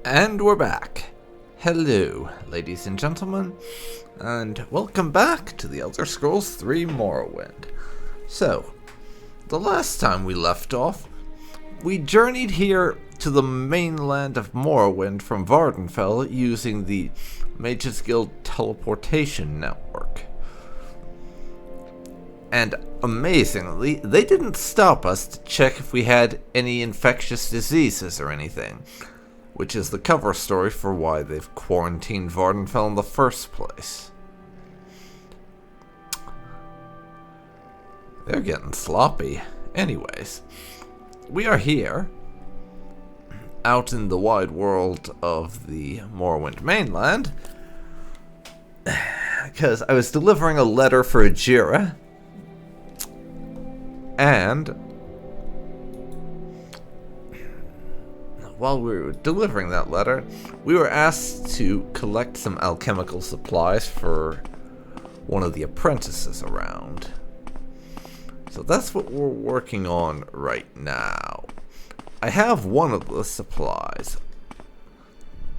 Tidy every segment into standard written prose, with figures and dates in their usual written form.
And we're back. Hello, ladies and gentlemen, and welcome back to the Elder Scrolls 3 Morrowind. So, the last time we left off, we journeyed here to the mainland of Morrowind from Vvardenfell using the Thieves Guild teleportation network. And amazingly, they didn't stop us to check if we had any infectious diseases or anything, which is the cover story for why they've quarantined Vvardenfell in the first place. They're getting sloppy. Anyways, we are here, out in the wide world of the Morrowind mainland, because I was delivering a letter for Ajira, and while we were delivering that letter, we were asked to collect some alchemical supplies for one of the apprentices around. So that's what we're working on right now. I have one of the supplies,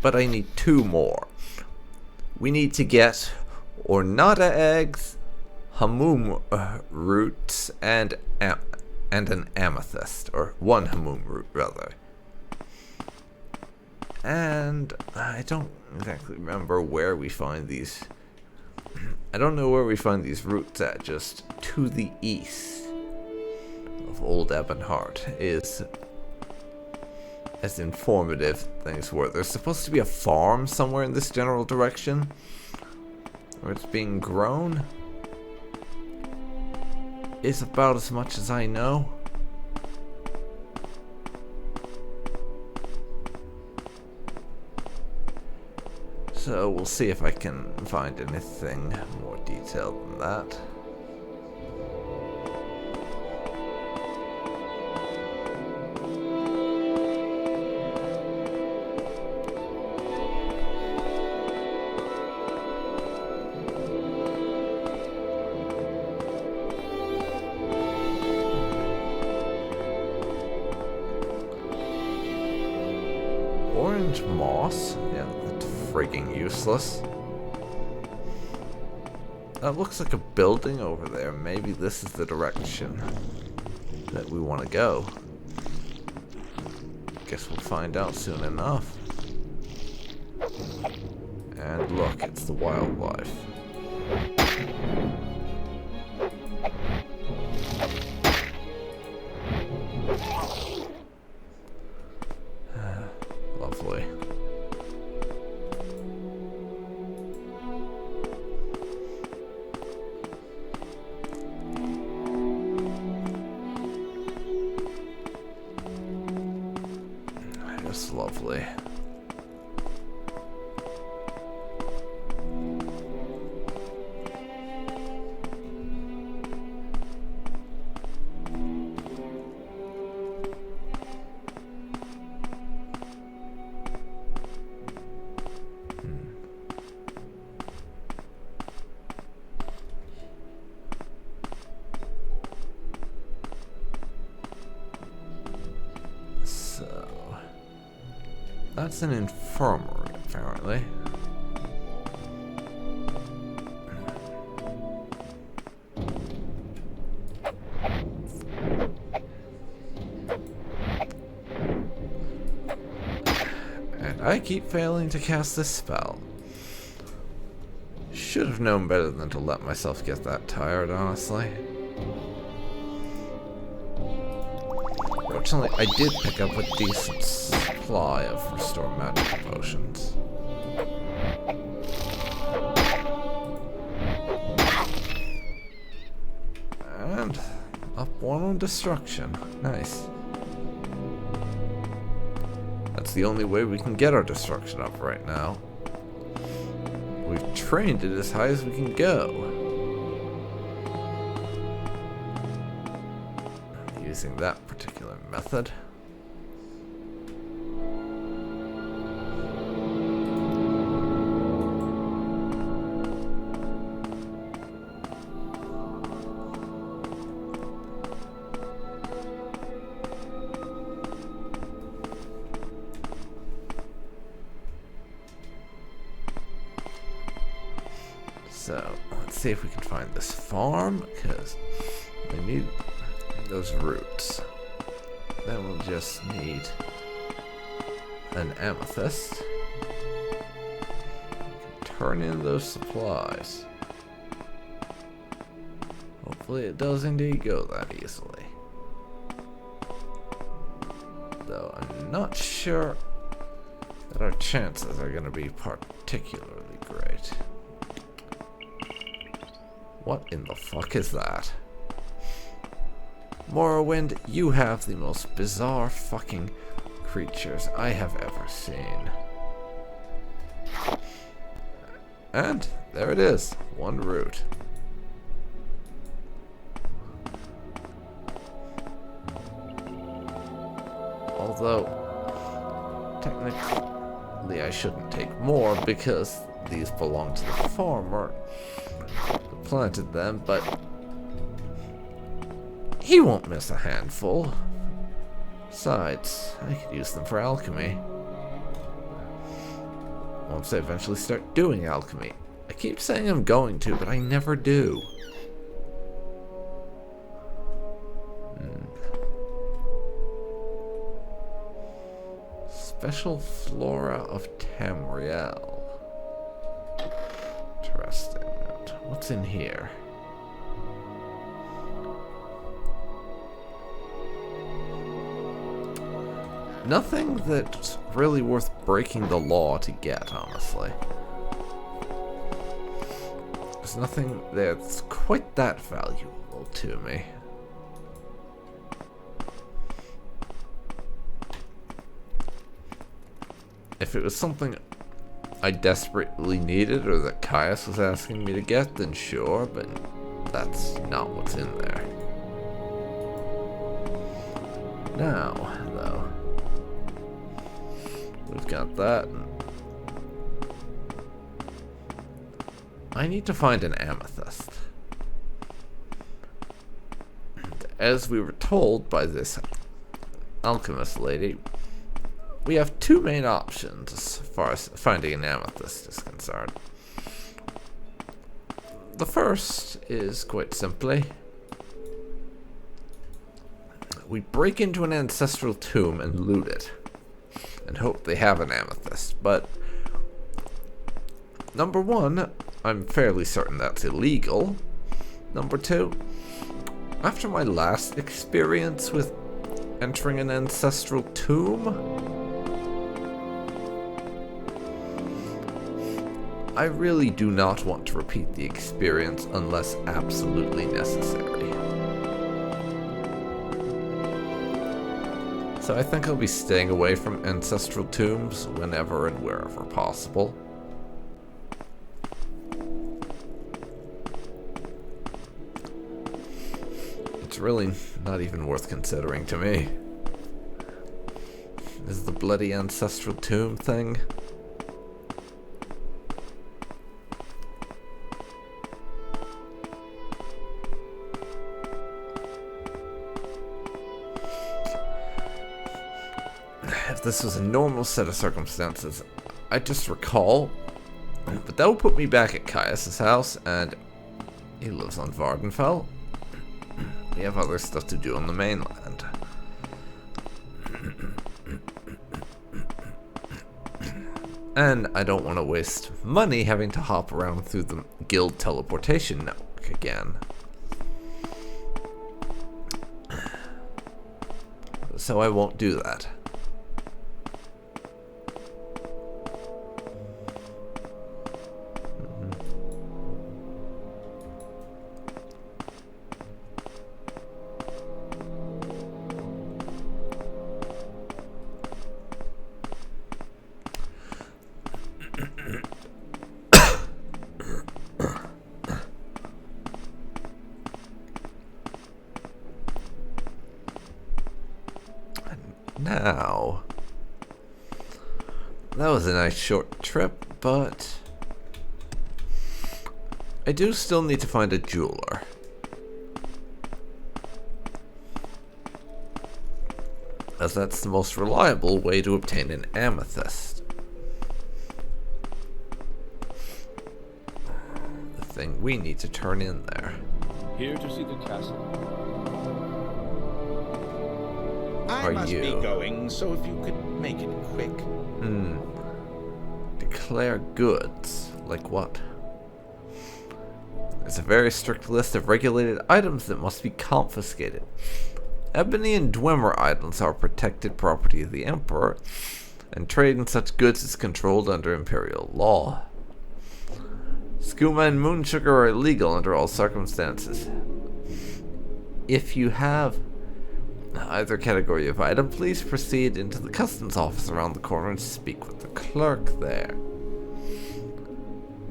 but I need two more. We need to get Ornata eggs, Hamum roots, and an amethyst, or one Hamum root rather. And I don't exactly remember where we find these. I don't know where we find these roots at, just to the east of Old Ebonheart is as informative things were. There's supposed to be a farm somewhere in this general direction where it's being grown. Is about as much as I know. So we'll see if I can find anything more detailed than that. Orange moss? Yeah, that's freaking useless. That looks like a building over there. Maybe this is the direction that we want to go. Guess we'll find out soon enough. And look, it's the wildlife. Lovely. Just lovely. That's an infirmary, apparently. And I keep failing to cast this spell. Should have known better than to let myself get that tired, honestly. Fortunately, I did pick up a decent supply of restore magic potions. And up one on destruction. Nice. That's the only way we can get our destruction up right now. We've trained it as high as we can go. Using that particular method. So, let's see if we can find this farm, because we need those roots. Then we'll just need an amethyst. Turn in those supplies. Hopefully it does indeed go that easily. Though I'm not sure that our chances are going to be particularly great. What in the fuck is that? Morrowind, you have the most bizarre fucking creatures I have ever seen. And there it is, one root. Although, technically I shouldn't take more because these belong to the farmer who planted them, but he won't miss a handful. Besides, I could use them for alchemy. Once I eventually start doing alchemy. I keep saying I'm going to, but I never do. Special Flora of Tamriel. Interesting. What's in here? Nothing that's really worth breaking the law to get, honestly. There's nothing that's quite that valuable to me. If it was something I desperately needed or that Caius was asking me to get, then sure, but that's not what's in there. Now, though, we've got that. I need to find an amethyst. And as we were told by this alchemist lady, we have two main options as far as finding an amethyst is concerned. The first is quite simply, we break into an ancestral tomb and loot it, and hope they have an amethyst. But number one, I'm fairly certain that's illegal. Number two, after my last experience with entering an ancestral tomb, I really do not want to repeat the experience unless absolutely necessary. So I think I'll be staying away from ancestral tombs whenever and wherever possible. It's really not even worth considering to me. Is the bloody ancestral tomb thing? If this was a normal set of circumstances, I just recall, but that would put me back at Caius's house, and he lives on Vardenfell. We have other stuff to do on the mainland. And I don't want to waste money having to hop around through the guild teleportation network again. So I won't do that. Now, that was a nice short trip, but I do still need to find a jeweler. As that's the most reliable way to obtain an amethyst. The everything we need to turn in there. Here to see the castle. I must be going, so if you could make it quick. Declare goods. Like what? There's a very strict list of regulated items that must be confiscated. Ebony and Dwemer items are protected property of the Emperor, and trade in such goods is controlled under Imperial law. Skooma and moon sugar are illegal under all circumstances. If you have either category of item, please proceed into the customs office around the corner and speak with the clerk there.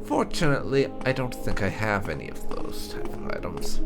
Fortunately, I don't think I have any of those type of items.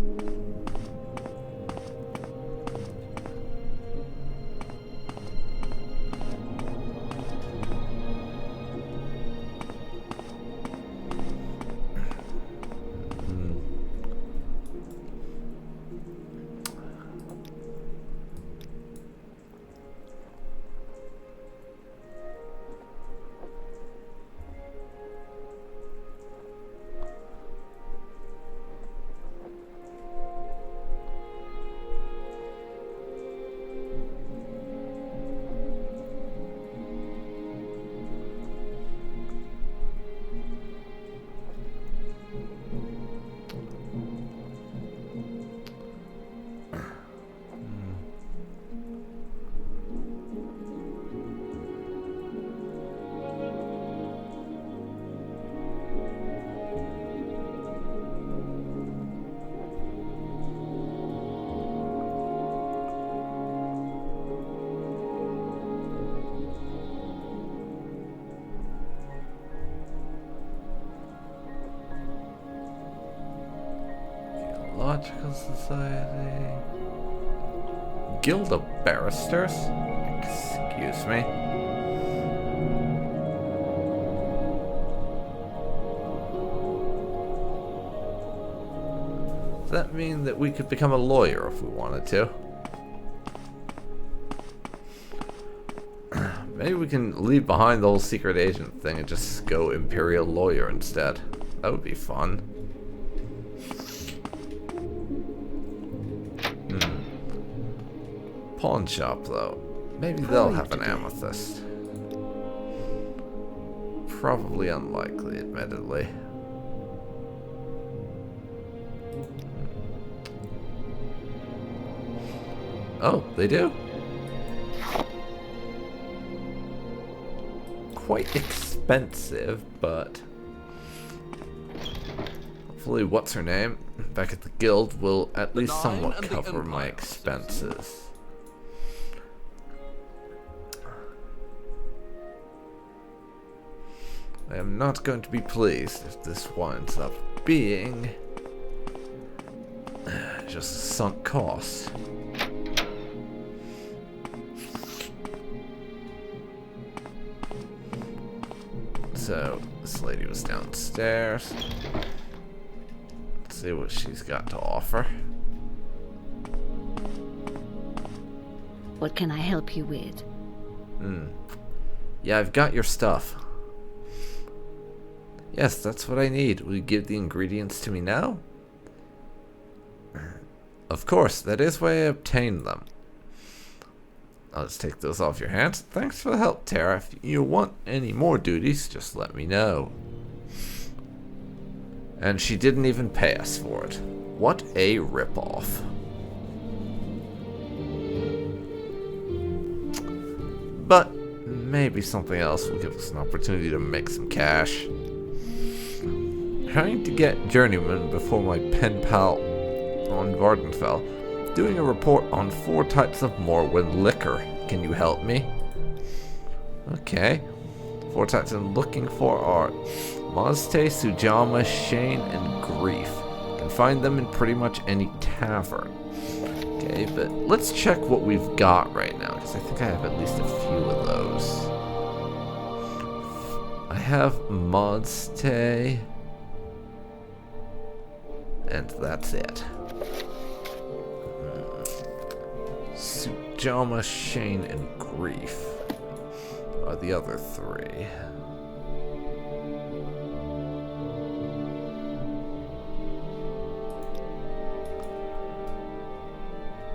Logical Society. Guild of Barristers? Excuse me. Does that mean that we could become a lawyer if we wanted to? Maybe we can leave behind the whole secret agent thing and just go Imperial lawyer instead. That would be fun. Pawn shop, though. Maybe they'll have an amethyst. Probably unlikely, admittedly. Oh, they do? Quite expensive, but hopefully what's her name back at the guild will at least somewhat cover my expenses. I am not going to be pleased if this winds up being just a sunk cost. So, this lady was downstairs. Let's see what she's got to offer. What can I help you with? Yeah, I've got your stuff. Yes, that's what I need. Will you give the ingredients to me now? Of course, that is why I obtained them. I'll just take those off your hands. Thanks for the help, Tara. If you want any more duties, just let me know. And she didn't even pay us for it. What a ripoff. But maybe something else will give us an opportunity to make some cash. Trying to get journeyman before my pen pal on Vardenfell. Doing a report on 4 types of Morrowind liquor. Can you help me? Okay. 4 types I'm looking for are Mazte, Sujama, Shane, and Grief. You can find them in pretty much any tavern. Okay, but let's check what we've got right now, because I think I have at least a few of those. I have Mazte, and that's it. Sujama, Shane, and Grief are the other 3.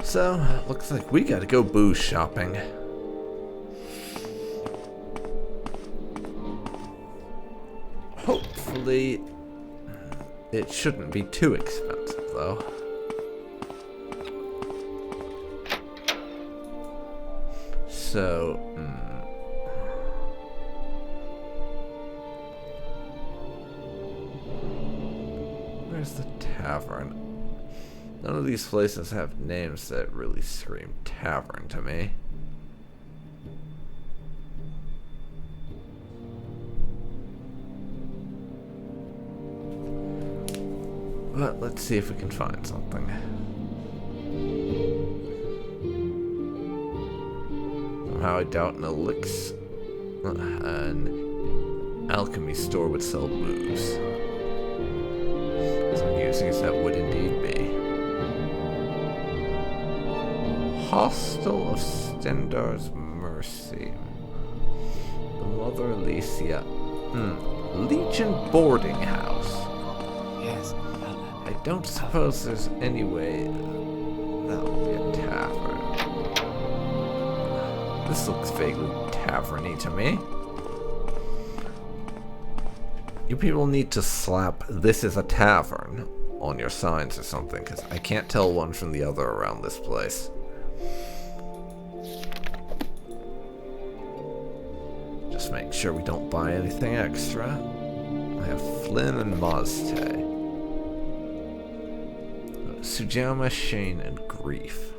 So, looks like we gotta go booze shopping. Hopefully, it shouldn't be too expensive, though. So, where's the tavern? None of these places have names that really scream tavern to me. But let's see if we can find something. Somehow I doubt an an alchemy store would sell booze. As I'm using as that would indeed be. Hostel of Stendar's Mercy. The Mother Alicia. Legion Boarding House. Yes. I don't suppose there's any way that would be a tavern. This looks vaguely tavern-y to me. You people need to slap "This is a tavern" on your signs or something, because I can't tell one from the other around this place. Just make sure we don't buy anything extra. I have Flynn and Mazte. Sujama, Shane, and Grief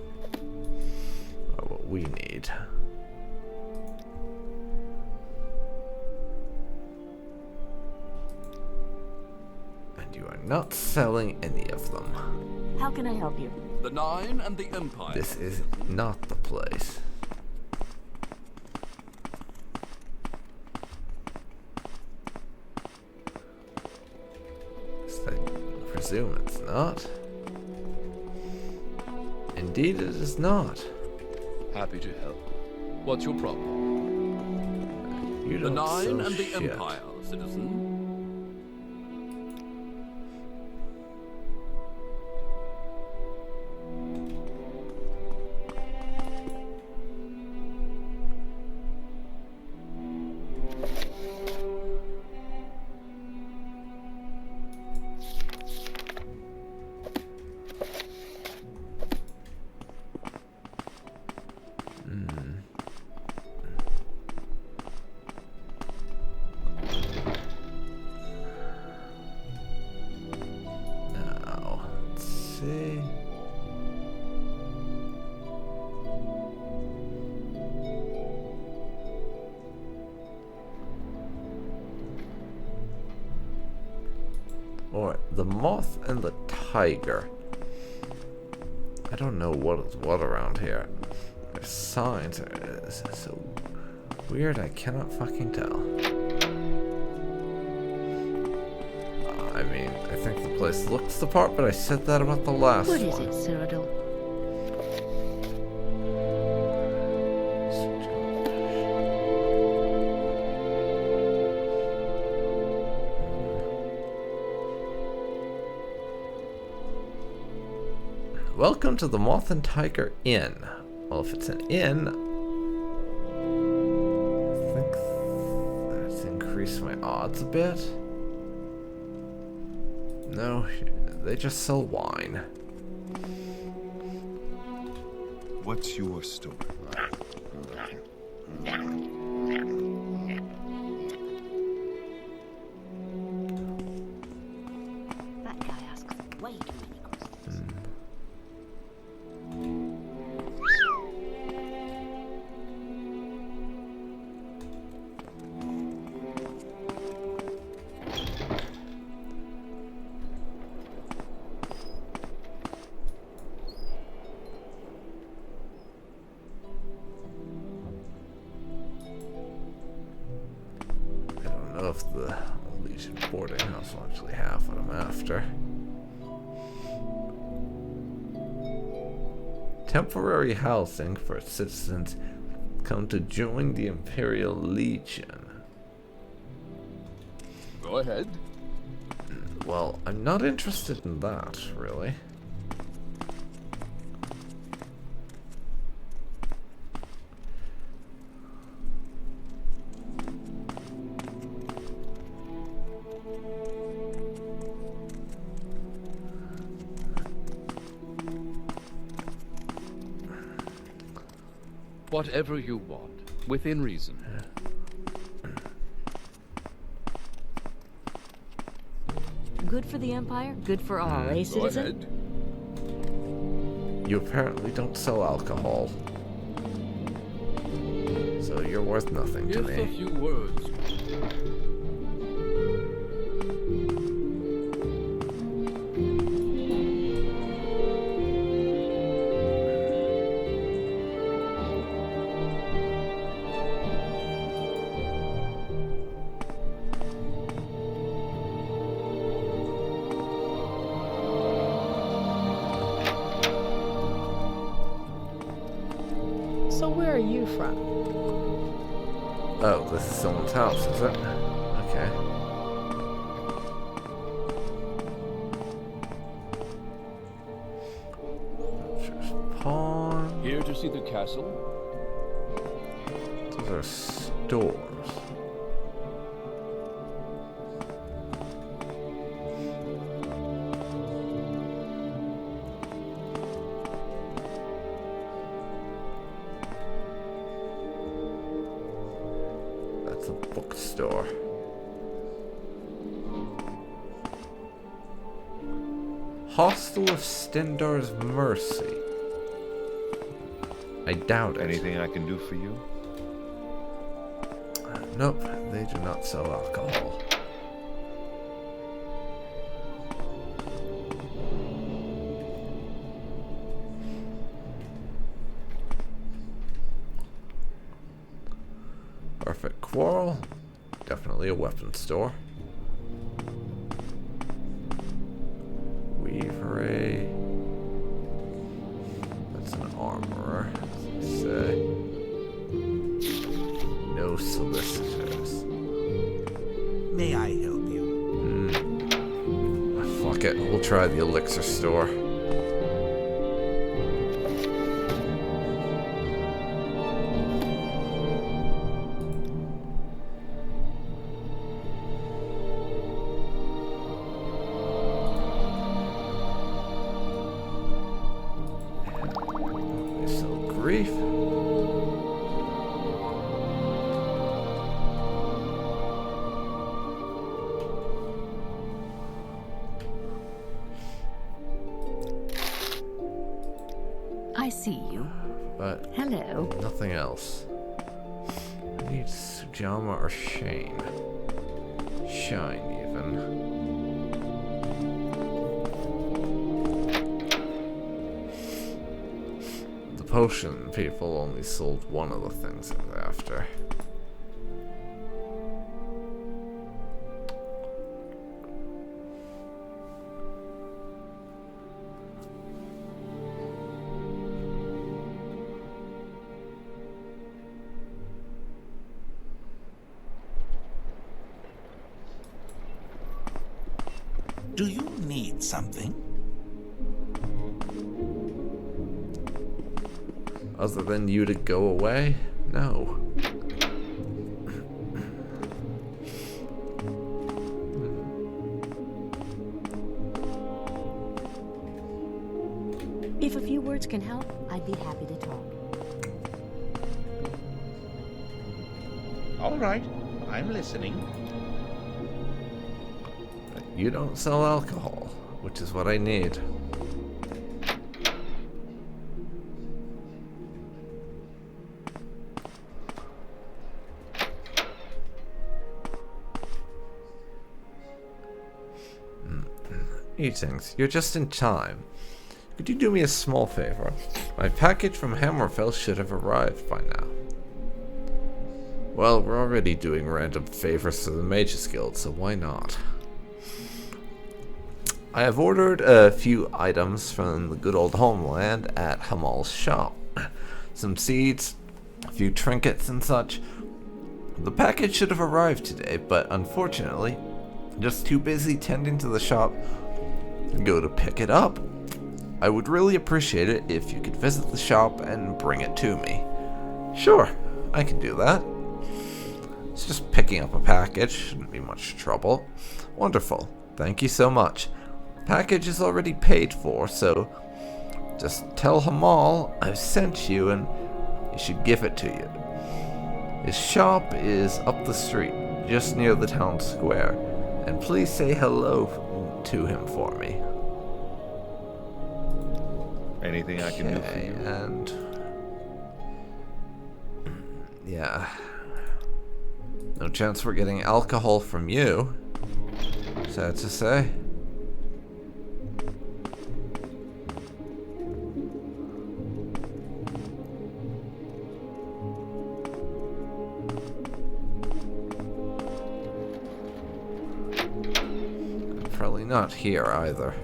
are what we need. And you are not selling any of them. How can I help you? The Nine and the Empire. This is not the place. I presume it's not. Indeed it is not. Happy to help. What's your problem? You The don't Nine sell and the shit. Empire, citizen. Now, let's see. Alright, the moth and the tiger. I don't know what is what around here. Their signs are so weird I cannot fucking tell. I mean, I think the place looks the part, but I said that about the last What one. is it, Cyrodiil? Welcome to the Moth and Tiger Inn. Well, if it's an inn, I think that's increased my odds a bit. No, they just sell wine. What's your story? That guy asks way too many questions. I don't know if the Legion boarding house will actually have what I'm after. Temporary housing for citizens come to join the Imperial Legion. Go ahead. Well, I'm not interested in that, really. Whatever you want, within reason. Good for the Empire, good for all, eh, Go citizen? ahead. You apparently don't sell alcohol. So you're worth nothing to If a me. few words. So where are you from? Oh, this is someone's house, is it? Okay. Butcher's Pawn. Here to see the castle? Those are stores. That's a bookstore. Hostel of Stendar's Mercy. I doubt it. Anything I can do for you? Nope, they do not sell alcohol. Perfect Quarrel. Definitely a weapon store. Weaveray. That's an armorer. Let's say. No solicitors. May I help you? Fuck it, we'll try the elixir store. They sell grief. I see you. But Hello. nothing else. I need Sujama or Shane. Shine, even. The potion people only sold one of the things I was after. Do you need something? Other than you to go away? No. If a few words can help, I'd be happy to talk. All right, I'm listening. You don't sell alcohol, which is what I need. Greetings, you're just in time. Could you do me a small favor? My package from Hammerfell should have arrived by now. Well, we're already doing random favors to the Mages Guild, so why not? I have ordered a few items from the good old homeland at Hamal's shop. Some seeds, a few trinkets and such. The package should have arrived today, but unfortunately, just too busy tending to the shop to go to pick it up. I would really appreciate it if you could visit the shop and bring it to me. Sure, I can do that. It's just picking up a package, shouldn't be much trouble. Wonderful, thank you so much. Package is already paid for, so just tell Hamal I've sent you and he should give it to you. His shop is up the street, just near the town square, and please say hello to him for me. Anything I can do for Okay, you? and yeah, no chance we're getting alcohol from you, sad to say. Probably not here either.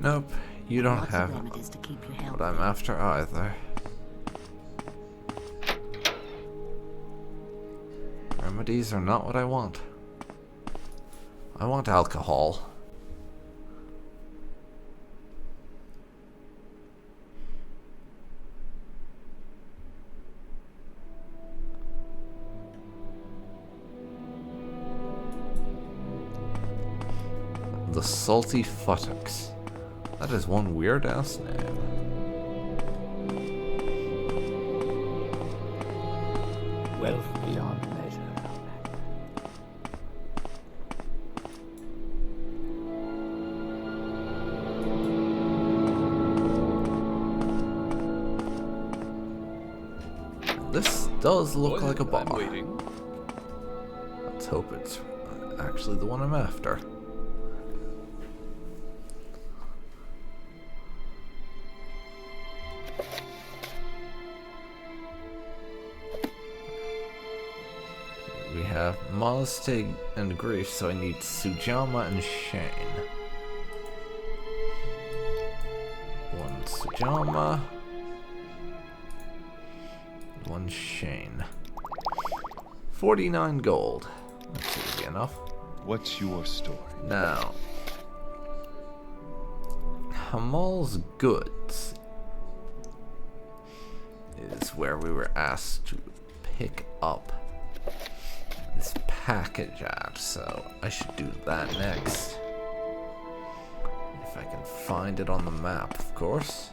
Nope, you don't Lots have of remedies to keep you what healthy. I'm after either. Remedies are not what I want. I want alcohol. The Salty Futtocks. That is one weird ass name. Wealth beyond measure. This does look like a I'm bar. waiting. Let's hope it's actually the one I'm after. We have Maztig and Grief, so I need Sujamma and Shane. One Sujamma. One Shane. 49 gold. That's easy enough. What's your story? Now, Hamal's Goods is where we were asked to pick up this package at, so I should do that next. If I can find it on the map, of course.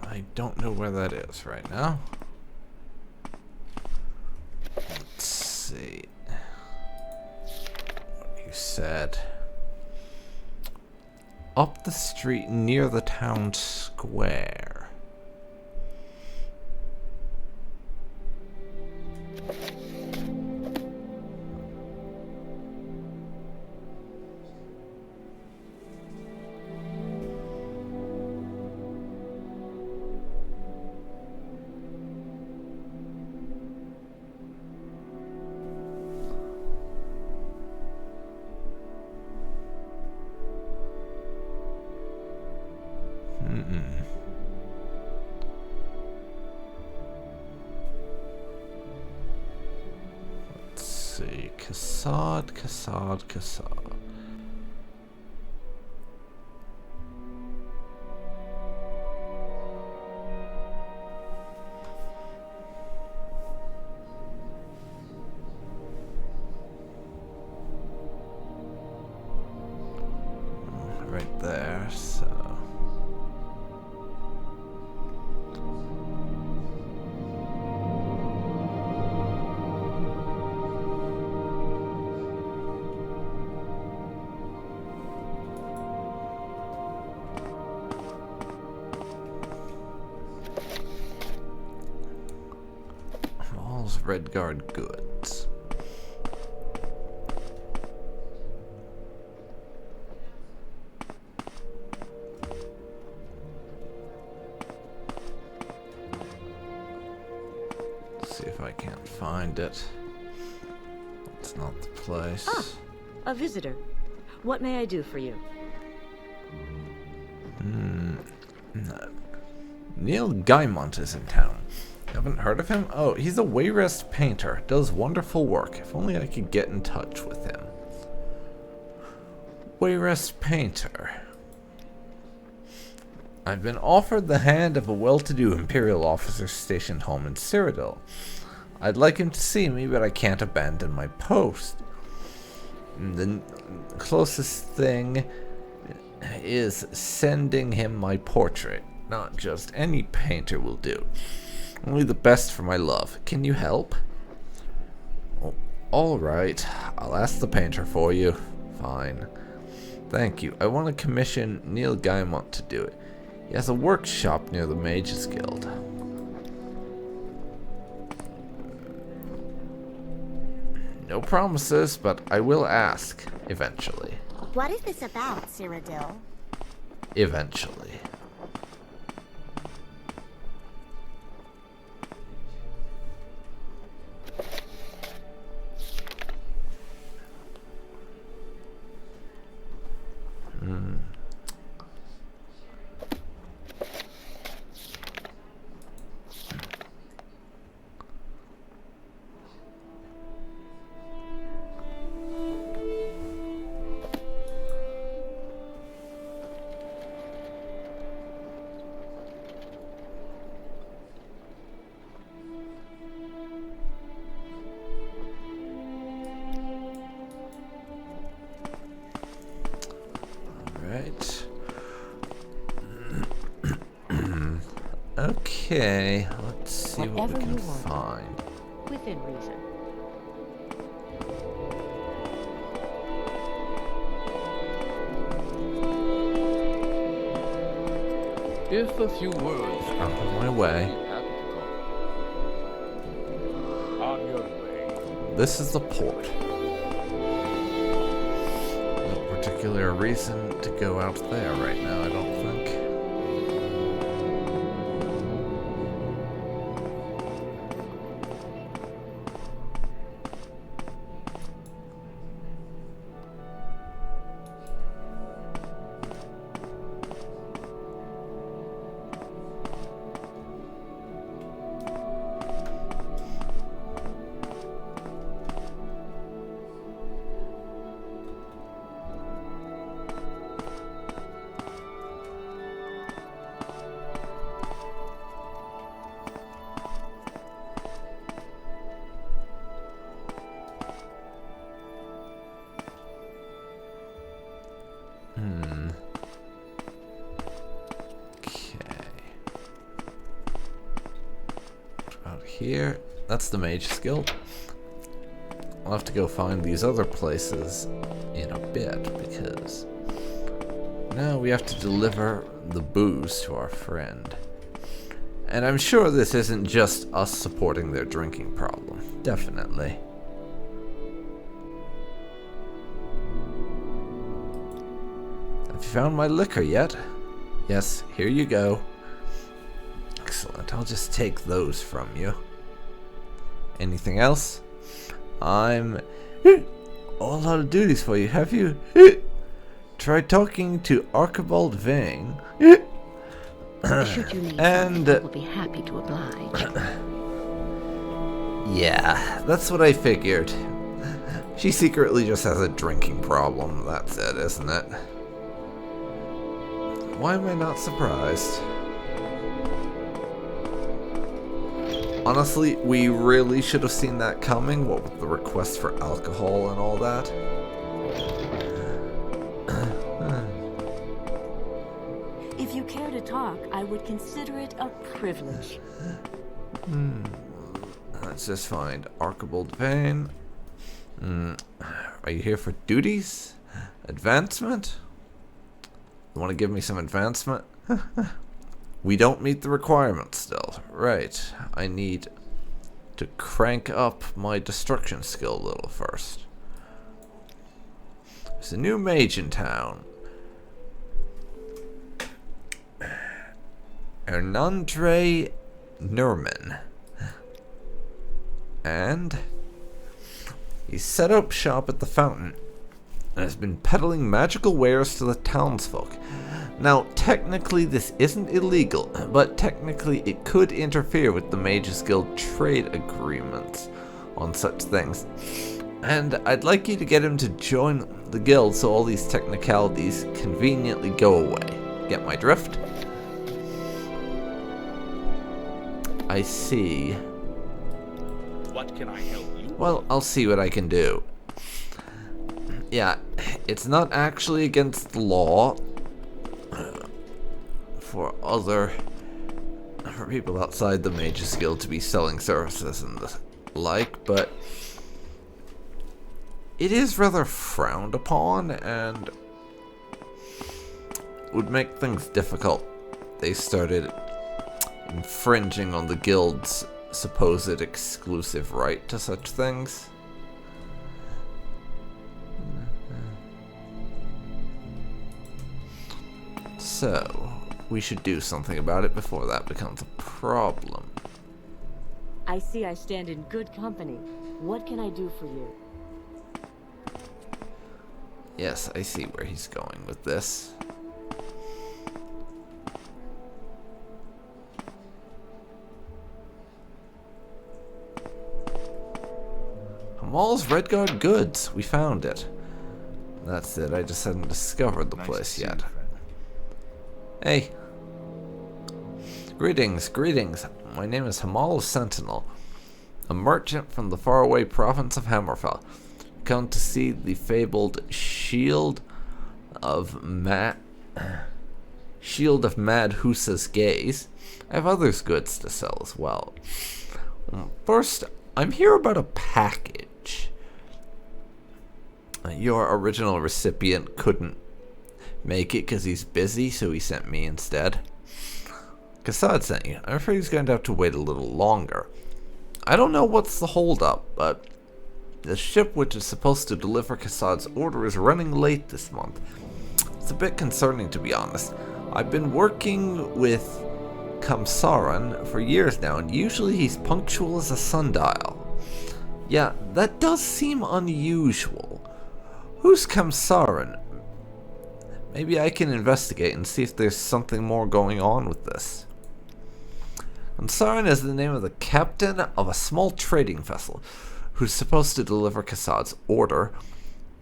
I don't know where that is right now. Let's see. What you said. up the street near the town square. Let's see. Cassad. Right there, so. All's Redguard goods. See if I can't find it. It's not the place. Ah, a visitor. What may I do for you? No. Neil Guymont is in town. Haven't heard of him? Oh, he's a Wayrest painter. Does wonderful work. If only I could get in touch with him. Wayrest painter. I've been offered the hand of a well-to-do Imperial officer stationed home in Cyrodiil. I'd like him to see me, but I can't abandon my post. The closest thing is sending him my portrait. Not just any painter will do. Only the best for my love. Can you help? Oh, alright. I'll ask the painter for you. Fine. Thank you. I want to commission Neil Guymont to do it. He has a workshop near the Mages Guild. No promises, but I will ask. Eventually. What is this about, Cyrodiil? Eventually. Okay, let's see what we can find. Within reason. If a few words Out of my way. On your way. This is the port. No particular reason to go out there right now, I don't think. Here, that's the Mage's Guild. I'll have to go find these other places in a bit because Now we have to deliver the booze to our friend. And I'm sure this isn't just us supporting their drinking problem. Definitely. Have you found my liquor yet? Yes, here you go. Excellent. I'll just take those from you. Anything else? I'm all out of duties for you. Have you tried talking to Archibald Vang? Should you need And something, I will be happy to oblige. yeah, that's what I figured. She secretly just has a drinking problem. That's it, isn't it? Why am I not surprised? Honestly, we really should have seen that coming, what with the request for alcohol and all that. If you care to talk, I would consider it a privilege. Let's just find Archibald Payne. Are you here for duties? Advancement? You want to give me some advancement? We don't meet the requirements still. Right. I need to crank up my destruction skill a little first. There's a new mage in town. Hernandre Nurman. And he's set up shop at the fountain and has been peddling magical wares to the townsfolk. Now, technically this isn't illegal, but technically it could interfere with the Mages Guild trade agreements on such things. And I'd like you to get him to join the guild so all these technicalities conveniently go away. Get my drift? I see. What can I help you? Well, I'll see what I can do. Yeah, it's not actually against the law for people outside the Mages Guild to be selling services and the like, but it is rather frowned upon and would make things difficult. They started infringing on the guild's supposed exclusive right to such things. So, we should do something about it before that becomes a problem. I see I stand in good company. What can I do for you? Yes, I see where he's going with this. Hamal's Redguard Goods. We found it. That's it. I just hadn't discovered the place yet. Hey. Greetings, greetings. My name is Hamal Sentinel, a merchant from the faraway province of Hammerfell. Come to see the fabled Shield of Mad Husa's Gaze. I have others goods to sell as well. First, I'm here about a package. Your original recipient couldn't make it because he's busy, so he sent me instead. Kassad sent you. I'm afraid he's going to have to wait a little longer. I don't know what's the holdup, but the ship which is supposed to deliver Kassad's order is running late this month. It's a bit concerning, to be honest. I've been working with Kamsaran for years now, and usually he's punctual as a sundial. Yeah, that does seem unusual. Who's Kamsaran? Maybe I can investigate and see if there's something more going on with this. Kamsaran is the name of the captain of a small trading vessel who's supposed to deliver Kassad's order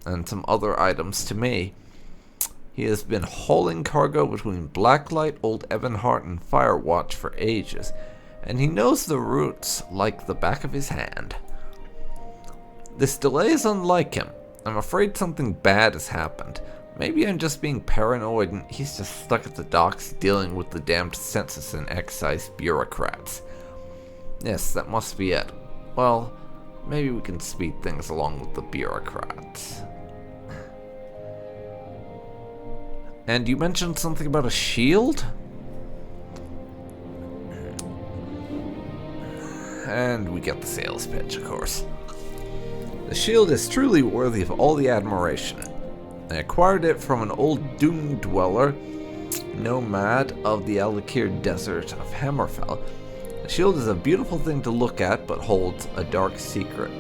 and some other items to me. He has been hauling cargo between Blacklight, Old Ebonheart, and Firewatch for ages, and he knows the routes like the back of his hand. This delay is unlike him. I'm afraid something bad has happened. Maybe I'm just being paranoid and he's just stuck at the docks dealing with the damned census and excise bureaucrats. Yes, that must be it. Well, maybe we can speed things along with the bureaucrats. And you mentioned something about a shield? And we get the sales pitch, of course. The shield is truly worthy of all the admiration. I acquired it from an old Doom Dweller, nomad of the Alikir Desert of Hammerfell. The shield is a beautiful thing to look at, but holds a dark secret.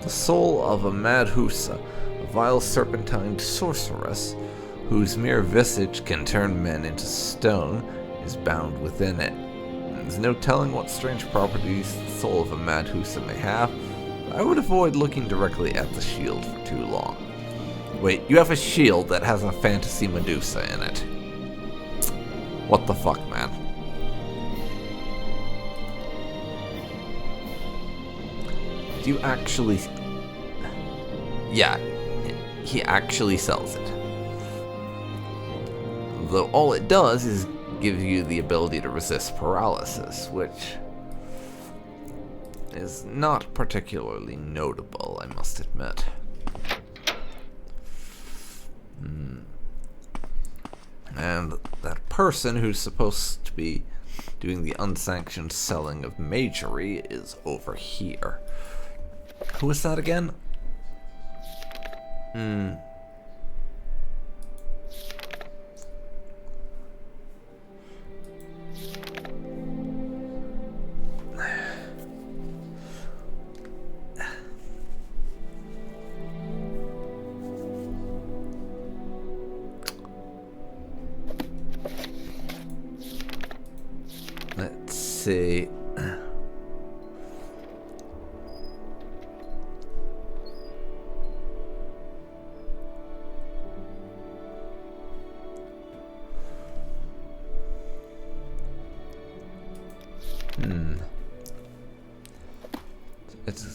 The soul of a mad Husa, a vile serpentine sorceress, whose mere visage can turn men into stone, is bound within it. There's no telling what strange properties the soul of a mad Husa may have. I would avoid looking directly at the shield for too long. Wait, you have a shield that has a fantasy Medusa in it. What the fuck, man? Do you actually... Yeah, he actually sells it. Though all it does is give you the ability to resist paralysis, which is not particularly notable, I must admit. And that person who's supposed to be doing the unsanctioned selling of magery is over here. Who is that again? Let's see.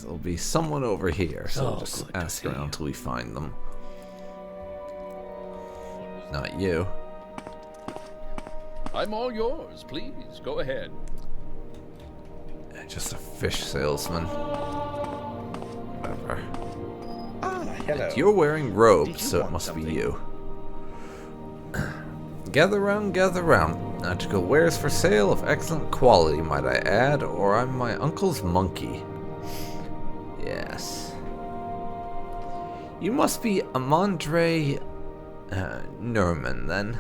It'll be someone over here, so we'll just ask around until we find them. Not you. I'm all yours. Please, go ahead. Just a fish salesman. Whatever. Hello. You're wearing robes, so it must be you. Gather round. Magical wares for sale of excellent quality, might I add, or I'm my uncle's monkey. Yes. You must be Amandre Nerman, then.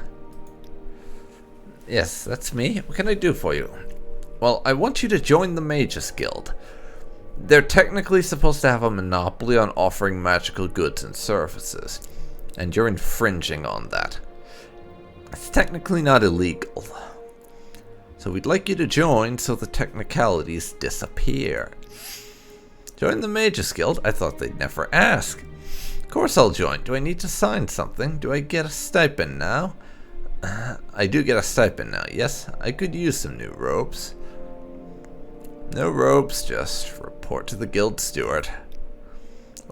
Yes, that's me. What can I do for you? Well, I want you to join the Mages Guild. They're technically supposed to have a monopoly on offering magical goods and services, and you're infringing on that. It's technically not illegal. So we'd like you to join so the technicalities disappear. Join the Mages Guild? I thought they'd never ask. Of course I'll join. Do I need to sign something? Do I get a stipend now? I do get a stipend now, yes? I could use some new robes. No robes, just report to the guild steward.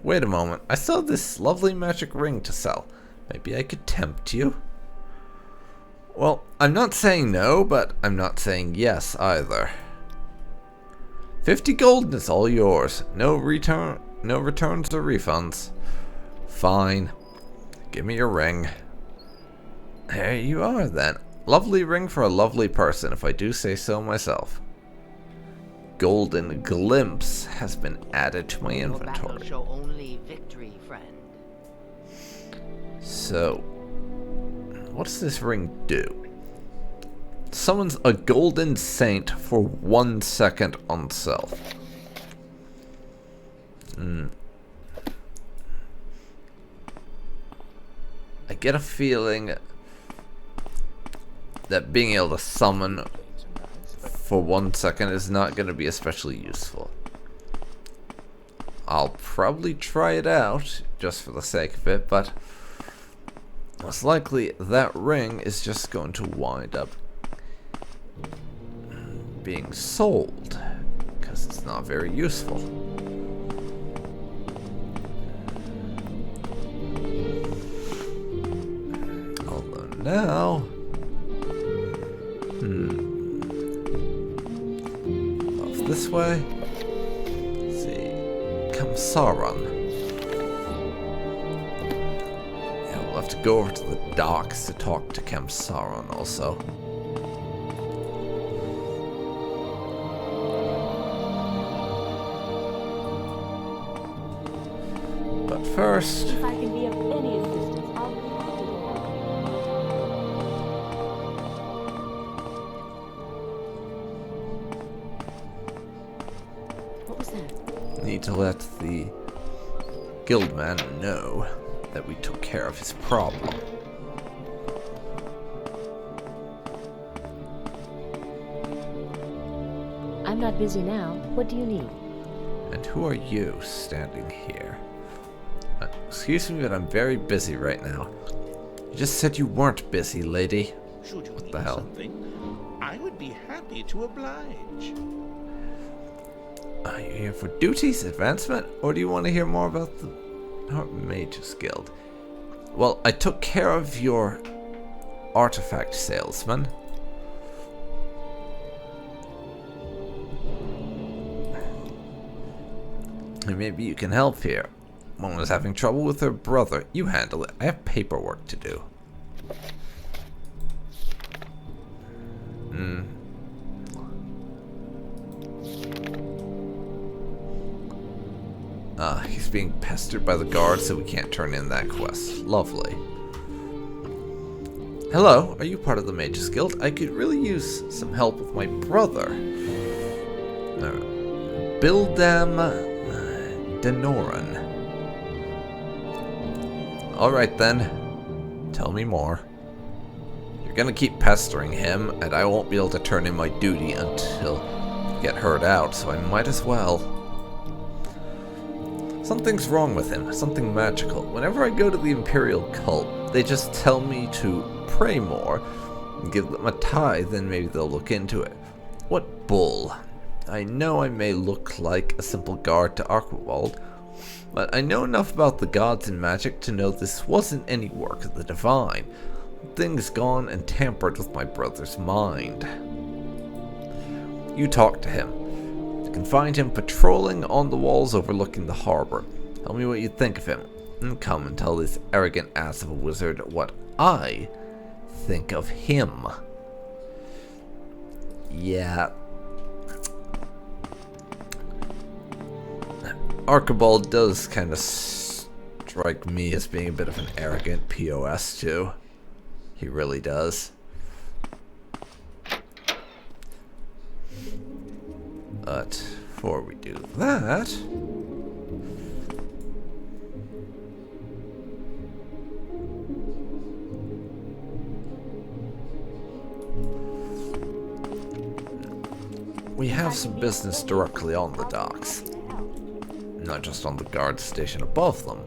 Wait a moment, I saw this lovely magic ring to sell. Maybe I could tempt you? Well, I'm not saying no, but I'm not saying yes either. 50 gold and it's all yours. No returns or refunds. Fine. Give me your ring. There you are then. Lovely ring for a lovely person, if I do say so myself. Golden Glimpse has been added to my inventory. Show only victory, friend. So, what does this ring do? Summons a golden saint for 1 second on self. I get a feeling that being able to summon for 1 second is not going to be especially useful. I'll probably try it out just for the sake of it, but most likely that ring is just going to wind up being sold because it's not very useful. Although now, off this way. Let's see, Kamsaran. Yeah, we'll have to go over to the docks to talk to Kemsaron also. But first... If I can be of any assistance, I'll be happy to help. What was that? need to let the guildman know that we took care of his problem. I'm not busy now. What do you need? And who are you standing here? Excuse me, but I'm very busy right now. You just said you weren't busy, lady. Should you What need the hell? something, I would be happy to oblige. Are you here for duties, advancement, or do you want to hear more about the Mages Guild? Well, I took care of your artifact salesman. And maybe you can help here. One was having trouble with her brother. You handle it. I have paperwork to do. He's being pestered by the guards, so we can't turn in that quest. Lovely. Hello, are you part of the Mages Guild? I could really use some help with my brother. Bildam Denoran. Alright then. Tell me more. You're gonna keep pestering him, and I won't be able to turn in my duty until I get heard out, so I might as well. Something's wrong with him, something magical. Whenever I go to the Imperial cult, they just tell me to pray more and give them a tithe, and maybe they'll look into it. What bull. I know I may look like a simple guard to Archibald, but I know enough about the gods and magic to know this wasn't any work of the divine. Things gone and tampered with my brother's mind. You talk to him. You can find him patrolling on the walls overlooking the harbor. Tell me what you think of him, and come and tell this arrogant ass of a wizard what I think of him. Yeah. Archibald does kind of strike me as being a bit of an arrogant POS too. He really does. But before we do that, we have some business directly on the docks. Not just on the guard station above them.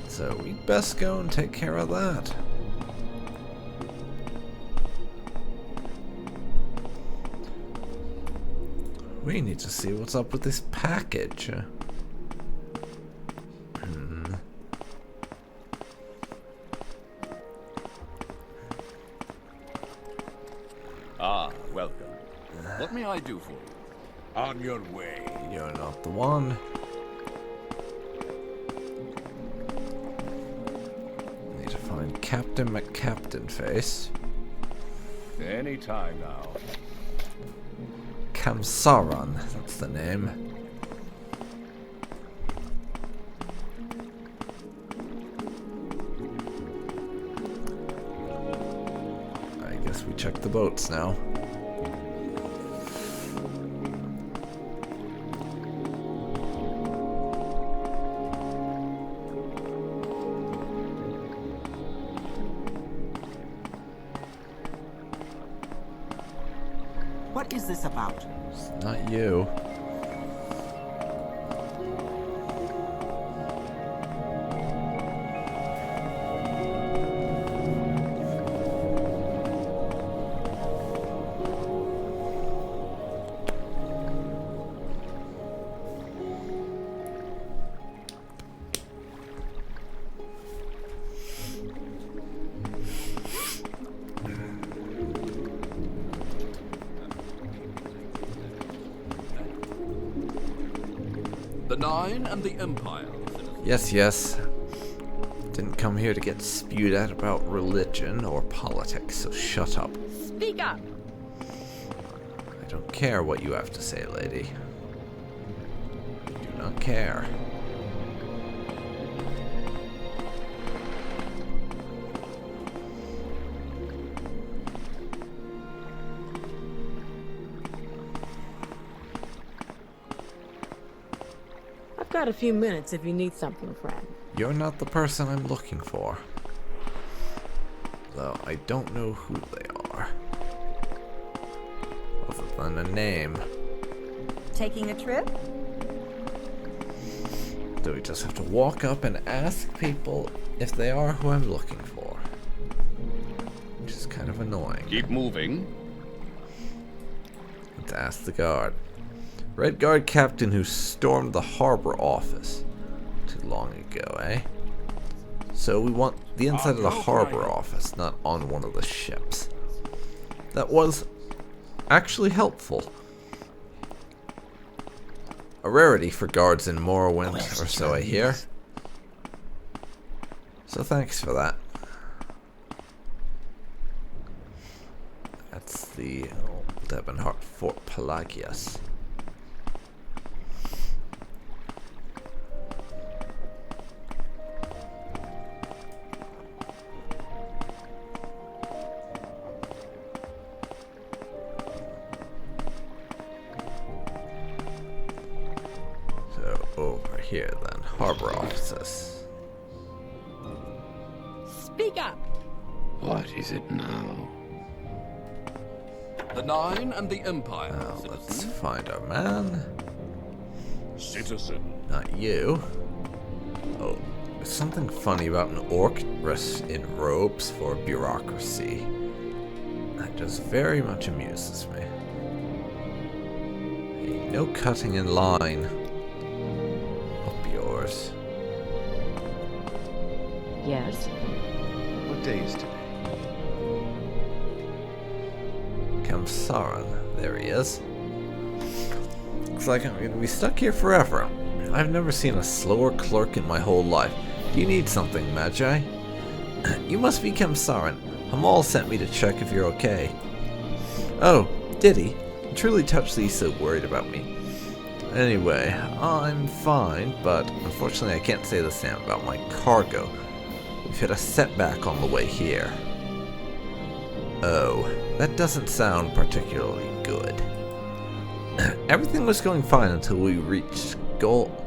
So we'd best go and take care of that. We need to see what's up with this package. Ah, welcome. What may I do for you? On your way. You're not the one. Need to find Captain McCaptainface. Any time now. Kemsaron, that's the name. I guess we check the boats now. What is this about? It's not you. The Nine and the Empire. Yes, yes. Didn't come here to get spewed at about religion or politics, so shut up. Speak up! I don't care what you have to say, lady. I do not care. I've got a few minutes if you need something, friend. You're not the person I'm looking for. Though I don't know who they are. Other than a name. Taking a trip? Do we just have to walk up and ask people if they are who I'm looking for? Which is kind of annoying. Keep moving. Let's ask the guard. Red Guard captain who stormed the harbor office too long ago, eh? So we want the inside of the harbor office, not on one of the ships. That was actually helpful. A rarity for guards in Morrowind, or so I hear. So thanks for that. That's the Devonheart Fort Pelagius. Over here then, harbor offices. Speak up! What is it now? The Nine and the Empire, Now let's citizen. find our man. Citizen. Not you. Oh, there's something funny about an orc dressed in robes for bureaucracy. That just very much amuses me. Hey, no cutting in line. Yours. Yes. What day is today? Kamsaran. There he is. Looks like I'm gonna be stuck here forever. I've never seen a slower clerk in my whole life. Do you need something, Magi? You must be Kamsaran. Hamal sent me to check if you're okay. Oh, did he? I'm truly touched that he's so worried about me. Anyway, I'm fine, but unfortunately I can't say the same about my cargo. We've hit a setback on the way here. Oh, that doesn't sound particularly good. Everything was going fine until we reached Goymak.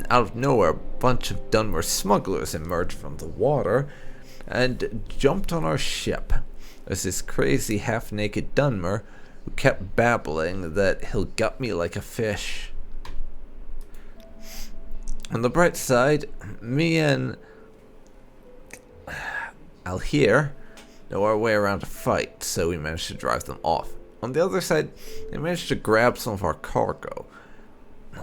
Out of nowhere, a bunch of Dunmer smugglers emerged from the water and jumped on our ship. There's this crazy half-naked Dunmer who kept babbling that he'll gut me like a fish. On the bright side, me and Alhir know our way around a fight, so we managed to drive them off. On the other side, they managed to grab some of our cargo.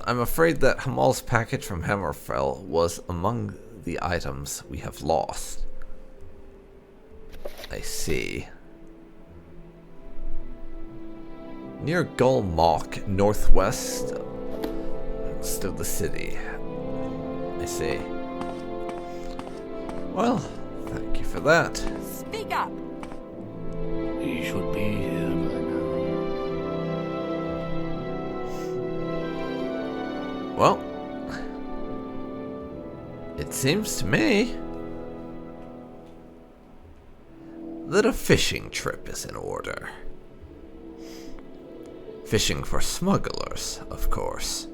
I'm afraid that Hamal's package from Hammerfell was among the items we have lost. I see. Near Gulmok, northwest of the city. I see. Well, thank you for that. Speak up! He should be here by now. Well, it seems to me that a fishing trip is in order. Fishing for smugglers, of course.